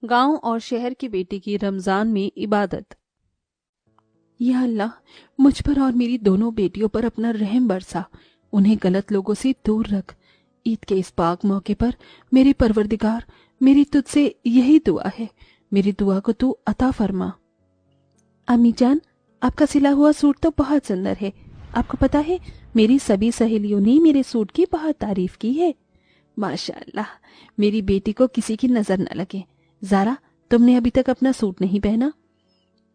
गांव और शहर की बेटी की रमजान में इबादत। या अल्लाह, मुझ पर और मेरी दोनों बेटियों पर अपना रहम बरसा, उन्हें गलत लोगों से दूर रख। ईद के इस पाक मौके पर मेरे परवरदिगार, मेरी तुझसे यही दुआ है, मेरी दुआ को तू अता फरमा। अम्मी जान, आपका सिला हुआ सूट तो बहुत सुंदर है। आपको पता है, मेरी सभी सहेलियों ने मेरे सूट की बहुत तारीफ की है। माशाअल्लाह, मेरी बेटी को किसी की नजर न लगे। ज़ारा, तुमने अभी तक अपना सूट नहीं पहना?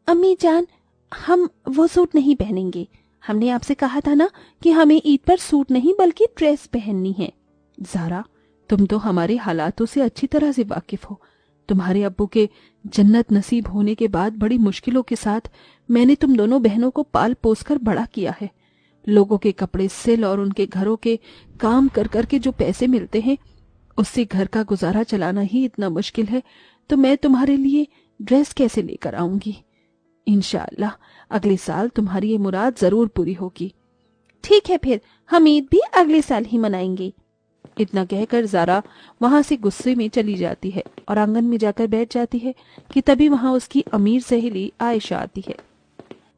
अम्मी जान, हम वो सूट नहीं पहनेंगे। हमने आपसे कहा था ना कि हमें ईद पर सूट नहीं बल्कि ड्रेस पहननी है। ज़ारा, तुम तो हमारे हालातों से अच्छी तरह से वाकिफ हो। तुम्हारे अब्बू के जन्नत नसीब होने के बाद बड़ी मुश्किलों के साथ मैंने तुम दोनों बहनों को पाल पोस कर बड़ा किया है। लोगों के कपड़े सिल और उनके घरों के काम कर कर के जो पैसे मिलते हैं, उससे घर का गुजारा चलाना ही इतना मुश्किल है, तो मैं तुम्हारे लिए ड्रेस कैसे लेकर आऊंगी? इंशाअल्लाह अगले साल तुम्हारी ये मुराद जरूर पूरी होगी। ठीक है, फिर हम ईद भी अगले साल ही मनाएंगे। इतना कहकर ज़ारा वहां से गुस्से में चली जाती है और आंगन में जाकर बैठ जाती है कि तभी वहां उसकी अमीर सहेली आयशा आती है।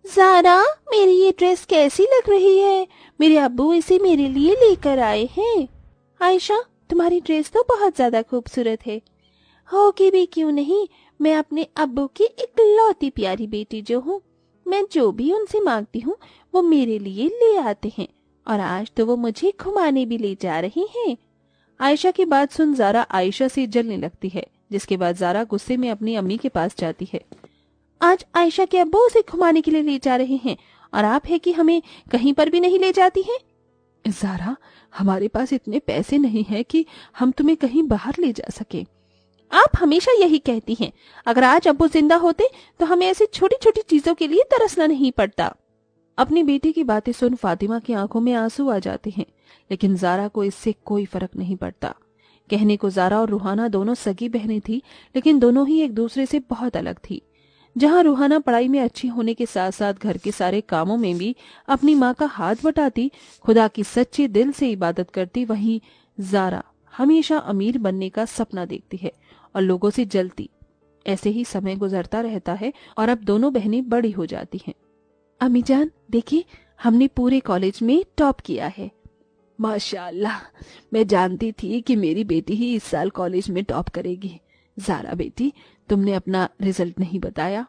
ज़ारा, मेरी ये ड्रेस कैसी लग रही है? मेरे अब्बू इसे मेरे लिए लेकर आए हैं। आयशा, तुम्हारी ड्रेस तो बहुत ज्यादा खूबसूरत है। होगी भी क्यों नहीं, मैं अपने अब्बू की इकलौती प्यारी बेटी जो हूँ। मैं जो भी उनसे मांगती हूँ वो मेरे लिए ले आते हैं, और आज तो वो मुझे घुमाने भी ले जा रही हैं। आयशा की बात सुन ज़ारा आयशा से जलने लगती है, जिसके बाद ज़ारा गुस्से में अपनी अम्मी के पास जाती है। आज आयशा के अब्बू उसे घुमाने के लिए ले जा रहे हैं, और आप है कि हमें कहीं पर भी नहीं ले जाती हैं। ज़ारा, हमारे पास इतने पैसे नहीं हैं कि हम तुम्हें कहीं बाहर ले जा सके। आप हमेशा यही कहती हैं। अगर आज अब्बू जिंदा होते तो हमें ऐसी छोटी छोटी चीजों के लिए तरसना नहीं पड़ता। अपनी बेटी की बातें सुन फातिमा की आंखों में आंसू आ जाते हैं, लेकिन ज़ारा को इससे कोई फर्क नहीं पड़ता। कहने को ज़ारा और रूहाना दोनों सगी बहनें थी, लेकिन दोनों ही एक दूसरे से बहुत अलग थी। जहाँ रूहाना पढ़ाई में अच्छी होने के साथ साथ घर के सारे कामों में भी अपनी माँ का हाथ बटाती, खुदा की सच्चे दिल से इबादत करती, वहीं ज़ारा हमेशा अमीर बनने का सपना देखती है और लोगों से जलती। ऐसे ही समय गुजरता रहता है और अब दोनों बहनें बड़ी हो जाती हैं। अम्मी जान, देखिए, हमने पूरे कॉलेज में टॉप किया है। माशाअल्लाह, मैं जानती थी कि मेरी बेटी ही इस साल कॉलेज में टॉप करेगी। ज़ारा बेटी, तुमने अपना रिजल्ट नहीं बताया।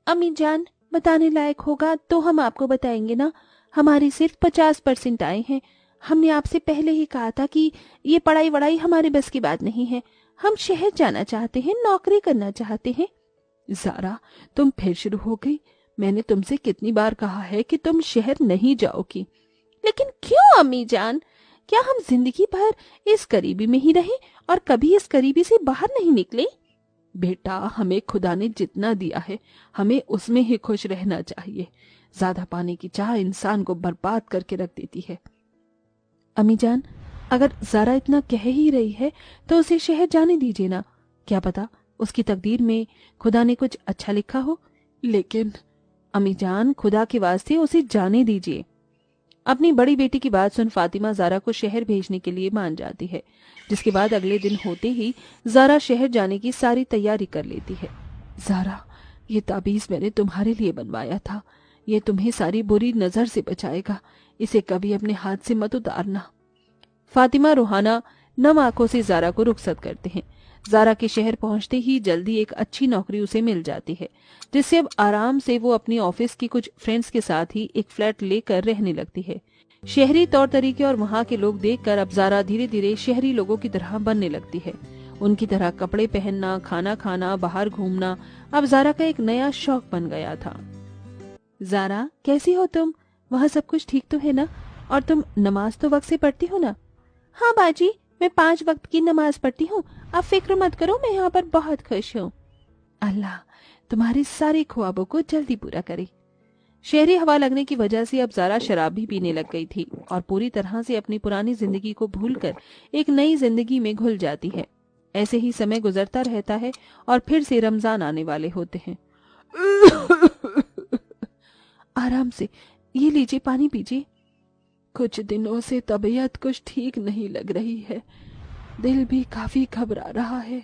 अम्मी जान, बताने लायक होगा तो हम आपको बताएंगे ना। हमारे सिर्फ 50% आए हैं। हमने आपसे पहले ही कहा था कि ये पढ़ाई वढ़ाई हमारे बस की बात नहीं है। हम शहर जाना चाहते हैं, नौकरी करना चाहते हैं। ज़ारा, तुम फिर शुरू हो गई। मैंने तुमसे कितनी बार कहा है कि तुम शहर नहीं जाओगी। लेकिन क्यों अम्मी जान? क्या हम जिंदगी भर इस करीबी में ही रहें और कभी इस करीबी से बाहर नहीं निकले? बेटा, हमें खुदा ने जितना दिया है हमें उसमें ही खुश रहना चाहिए। ज्यादा पाने की चाह इंसान को बर्बाद करके रख देती है। अम्मी जान, अगर ज़ारा इतना कह ही रही है तो उसे शहर जाने दीजिए ना। क्या पता उसकी तकदीर में खुदा ने कुछ अच्छा लिखा हो। लेकिन अम्मी जान, खुदा के वास्ते उसे जाने दीजिए। अपनी बड़ी बेटी की बात सुन फातिमा ज़ारा को शहर भेजने के लिए मान जाती है, जिसके बाद अगले दिन होते ही ज़ारा शहर जाने की सारी तैयारी कर लेती है। ज़ारा, ये ताबीज़ मैंने तुम्हारे लिए बनवाया था। ये तुम्हें सारी बुरी नज़र से बचाएगा। इसे कभी अपने हाथ से मत उतारना। फातिमा रूहाना नम आंखों से ज़ारा को रुखसत करते हैं। ज़ारा के शहर पहुंचते ही जल्दी एक अच्छी नौकरी उसे मिल जाती है, जिससे अब आराम से वो अपनी ऑफिस की कुछ फ्रेंड्स के साथ ही एक फ्लैट लेकर रहने लगती है। शहरी तौर तरीके और वहाँ के लोग देखकर अब ज़ारा धीरे धीरे शहरी लोगों की तरह बनने लगती है। उनकी तरह कपड़े पहनना, खाना खाना, बाहर घूमना अब ज़ारा का एक नया शौक बन गया था। ज़ारा, कैसी हो तुम? वहाँ सब कुछ ठीक तो है ना? और तुम नमाज तो वक्त से पढ़ती हो ना? हाँ बाजी, मैं 5 वक्त की नमाज पढ़ती हूँ। आप फिक्र मत करो, मैं यहाँ पर बहुत खुश हूँ। अल्लाह तुम्हारे सारे ख्वाबों को जल्दी पूरा करे। शहरी हवा लगने की वजह से अब ज़ारा शराब भी पीने लग गई थी और पूरी तरह से अपनी पुरानी जिंदगी को भूलकर एक नई जिंदगी में घुल जाती है। ऐसे ही समय गुजरता रहता है और फिर से रमजान आने वाले होते हैं। आराम से, ये लीजिए, पानी पीजिए। कुछ दिनों से तबीयत कुछ ठीक नहीं लग रही है। दिल भी काफी घबरा रहा है।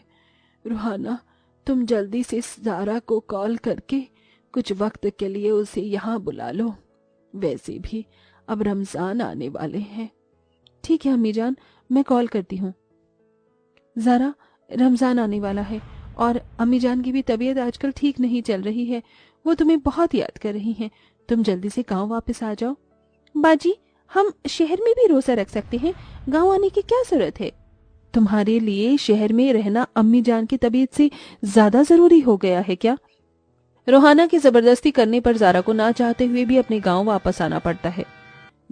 रूहाना, तुम जल्दी से ज़ारा को कॉल करके कुछ वक्त के लिए उसे यहाँ बुला लो। वैसे भी अब रमजान आने वाले हैं। ठीक है अम्मी जान, मैं कॉल करती हूँ। ज़ारा, रमजान आने वाला है और अम्मी जान की भी तबीयत आजकल ठीक नहीं चल रही है। वो तुम्हें बहुत याद कर रही हैं। तुम जल्दी से गांव वापस आ जाओ। बाजी, हम शहर में भी रोजा रख सकते हैं, गांव आने की क्या जरूरत है? तुम्हारे लिए शहर में रहना अम्मी जान की तबीयत से ज्यादा जरूरी हो गया है क्या? रोहाना की जबरदस्ती करने पर ज़ारा को ना चाहते हुए भी अपने गांव वापस आना पड़ता है।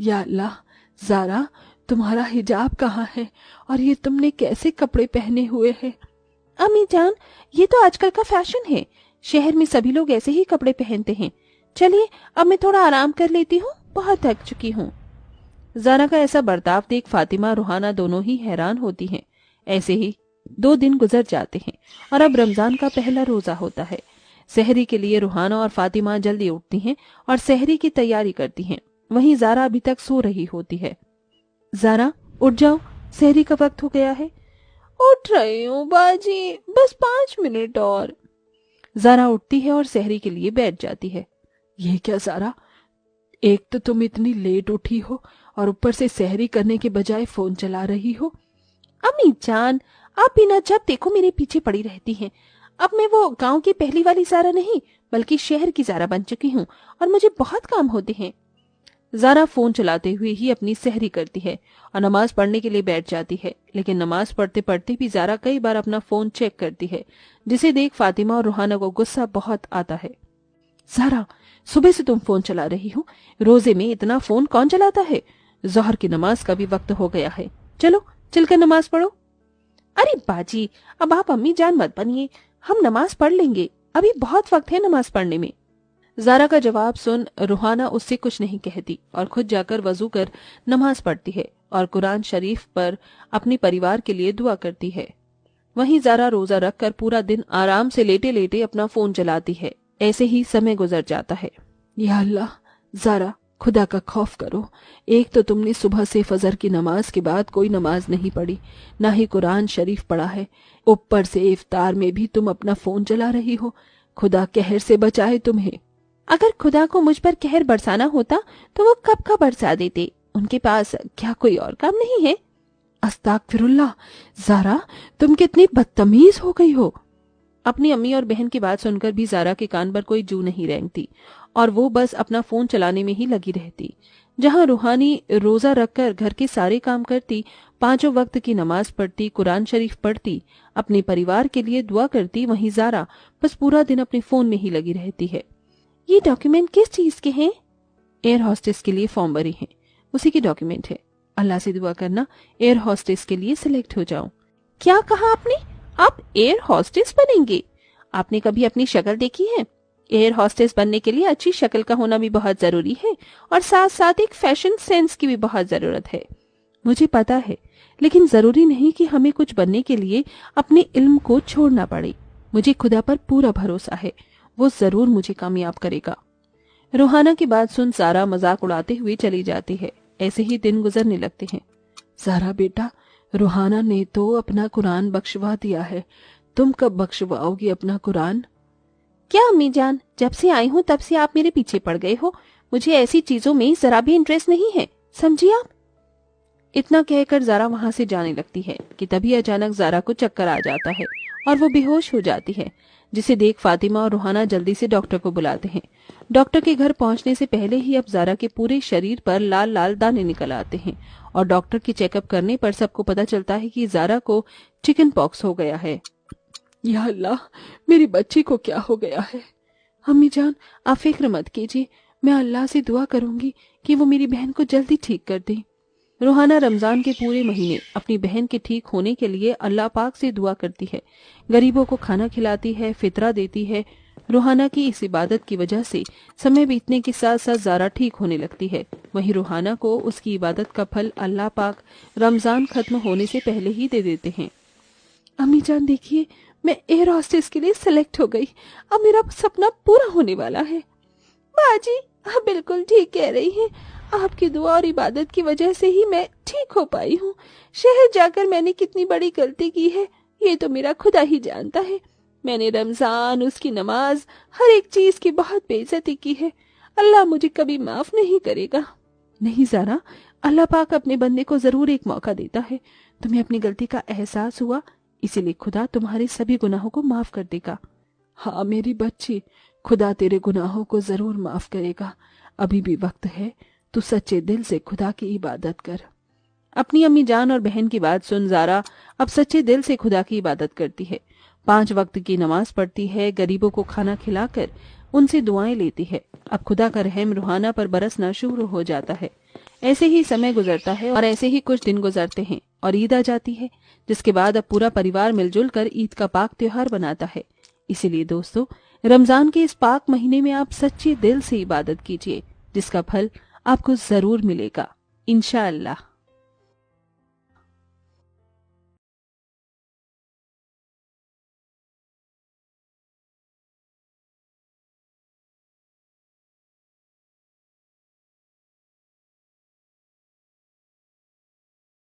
या अल्लाह, ज़ारा, तुम्हारा हिजाब कहाँ है और ये तुमने कैसे कपड़े पहने हुए हैं? अम्मी जान, ये तो आजकल का फैशन है। शहर में सभी लोग ऐसे ही कपड़े पहनते हैं। चलिए अब मैं थोड़ा आराम कर लेती हूँ, बहुत थक चुकी हूँ। ज़ारा का ऐसा बर्ताव देख फातिमा रोहाना दोनों ही हैरान होती हैं। ऐसे ही 2 दिन गुजर जाते हैं और अब रमजान का पहला रोजा होता है। सहरी के लिए रोहाना और फातिमा जल्दी उठती हैं और सहरी की तैयारी करती हैं। वहीं ज़ारा अभी तक सो रही होती है। ज़ारा, उठ जाओ, सहरी का वक्त हो गया है। उठ रही हूँ बाजी, बस 5 मिनट और। ज़ारा उठती है और सहरी के लिए बैठ जाती है। ये क्या ज़ारा, एक तो तुम इतनी लेट उठी हो और ऊपर से सहरी करने के बजाय फोन चला रही हो। अम्मी जान, आप बिना जब देखो मेरे पीछे पड़ी रहती हैं। अब मैं वो गांव की पहली वाली ज़ारा नहीं, बल्कि शहर की ज़ारा बन चुकी हूँ और मुझे बहुत काम होते हैं। ज़ारा फोन चलाते हुए ही अपनी सहरी करती है और नमाज पढ़ने के लिए बैठ जाती है। लेकिन नमाज पढ़ते पढ़ते भी ज़ारा कई बार अपना फोन चेक करती है, जिसे देख फातिमा और रोहाना को गुस्सा बहुत आता है। ज़ारा, सुबह से तुम फोन चला रही हो, रोजे में इतना फोन कौन चलाता है? जोहर की नमाज का भी वक्त हो गया है, चलो चलकर नमाज पढ़ो। अरे बाजी, अब आप अम्मी जान मत बनिए, हम नमाज पढ़ लेंगे, अभी बहुत वक्त है नमाज पढ़ने में। ज़ारा का जवाब सुन रोहाना उससे कुछ नहीं कहती और खुद जाकर वजू कर नमाज पढ़ती है और कुरान शरीफ पर अपने परिवार के लिए दुआ करती है। वहीं ज़ारा रोजा रखकर पूरा दिन आराम से लेटे लेटे अपना फोन चलाती है। ऐसे ही समय गुजर जाता है। या अल्लाह, ज़ारा, खुदा का खौफ करो। एक तो तुमने सुबह से फजर की नमाज के बाद कोई नमाज नहीं पढ़ी, ना ही कुरान शरीफ पढ़ा है। ऊपर से इफ्तार में भी तुम अपना फोन चला रही हो। खुदा कहर से बचाए तुम्हें। अगर खुदा को मुझ पर कहर बरसाना होता तो वो कब का बरसा देते। उनके पास क्या कोई और काम नहीं है? अस्तगफिरुल्लाह, ज़ारा, तुम कितनी बदतमीज हो गई हो। अपनी अम्मी और बहन की बात सुनकर भी ज़ारा के कान पर कोई जू नहीं रेंगती और वो बस अपना फोन चलाने में ही लगी रहती। जहां रूहानी रोजा रखकर घर के सारे काम करती, 5 वक्त की नमाज पढ़ती, कुरान शरीफ पढ़ती, अपने परिवार के लिए दुआ करती, वहीं ज़ारा बस पूरा दिन अपने फोन में ही लगी रहती है। ये डॉक्यूमेंट किस चीज के हैं? एयर हॉस्टेस के लिए फॉर्म भरे हैं, उसी के डॉक्यूमेंट है। अल्लाह से दुआ करना एयर हॉस्टेस के लिए सिलेक्ट हो जाऊं। क्या कहा आपने? आप एयर हॉस्टेस बनेंगे? आपने कभी अपनी शक्ल देखी है? एयर हॉस्टेस बनने के लिए अच्छी शक्ल का होना भी बहुत जरूरी है और साथ साथ एक फैशन सेंस की भी बहुत जरूरत है। मुझे पता है, लेकिन जरूरी नहीं कि हमें कुछ बनने के लिए अपने इल्म को छोड़ना पड़े। मुझे खुदा पर पूरा भरोसा है, वो जरूर मुझे कामयाब करेगा। रोहाना की बात सुन ज़ारा मजाक उड़ाते हुए चली जाती है। ऐसे ही दिन गुजरने लगते हैं। ज़ारा बेटा, रोहाना ने तो अपना कुरान बख्शवा दिया है, तुम कब बख्शवाओगी अपना कुरान? क्या अम्मी जान, जब से आई हूँ तब से आप मेरे पीछे पड़ गए हो। मुझे ऐसी चीजों में जरा भी इंटरेस्ट नहीं है, समझिए आप। इतना कहकर ज़ारा वहां से जाने लगती है कि तभी अचानक ज़ारा को चक्कर आ जाता है और वो बेहोश हो जाती है, जिसे देख फातिमा और रोहाना जल्दी से डॉक्टर को बुलाते हैं। डॉक्टर के घर पहुंचने से पहले ही अब ज़ारा के पूरे शरीर पर लाल लाल दाने निकल आते हैं और डॉक्टर की चेकअप करने पर सबको पता चलता है कि ज़ारा को चिकन पॉक्स हो गया है। या अल्लाह, मेरी बच्ची को क्या हो गया है? अम्मी जान, आप फिक्र मत कीजिए, मैं अल्लाह से दुआ करूंगी कि वो मेरी बहन को जल्दी ठीक कर दे। रोहाना रमजान के पूरे महीने अपनी बहन के ठीक होने के लिए अल्लाह पाक से दुआ करती है, गरीबों को खाना खिलाती है, फितरा देती है। रोहाना की इस इबादत की वजह से समय बीतने के साथ साथ ज़ारा ठीक होने लगती है। वहीं रोहाना को उसकी इबादत का फल अल्लाह पाक रमजान खत्म होने से पहले ही दे देते हैं। अम्मी जान देखिए, मैं एयर हॉस्टेस के लिए सिलेक्ट हो गई। अब मेरा सपना पूरा होने वाला है। बाजी, आप बिल्कुल ठीक कह रही हैं। आपकी दुआ और इबादत की वजह से ही मैं ठीक हो पाई हूँ। शहर जाकर मैंने कितनी बड़ी गलती की है, ये तो मेरा खुदा ही जानता है। میں نے رمضان، اس کی نماز، ہر ایک چیز کی بہت بے عزتی کی ہے۔ اللہ مجھے کبھی معاف نہیں کرے گا۔ نہیں زارا، اللہ پاک اپنے بندے کو ضرور ایک موقع دیتا ہے۔ تمہیں اپنی غلطی کا احساس ہوا، اسی لیے خدا تمہارے سبھی گناہوں کو معاف کر دے گا۔ ہاں میری بچی، خدا تیرے گناہوں کو ضرور معاف کرے گا۔ ابھی بھی وقت ہے، تو سچے دل سے خدا کی عبادت کر۔ اپنی امی جان اور بہن کی بات سن زارا اب سچے دل سے خدا کی عبادت کرتی ہے۔ 5 وقت کی نماز پڑھتی ہے، غریبوں کو کھانا کھلا کر ان سے دعائیں لیتی ہے۔ اب خدا کا رحم روحانہ پر برسنا شروع ہو جاتا ہے۔ ایسے ہی سمے گزرتا ہے اور ایسے ہی کچھ دن گزرتے ہیں اور عید آ جاتی ہے، جس کے بعد اب پورا پریوار مل جل کر عید کا پاک تہوار بناتا ہے۔ اسی لیے دوستو، رمضان کے اس پاک مہینے میں آپ سچے دل سے عبادت کیجیے، جس کا پھل آپ کو ضرور ملے گا انشاءاللہ۔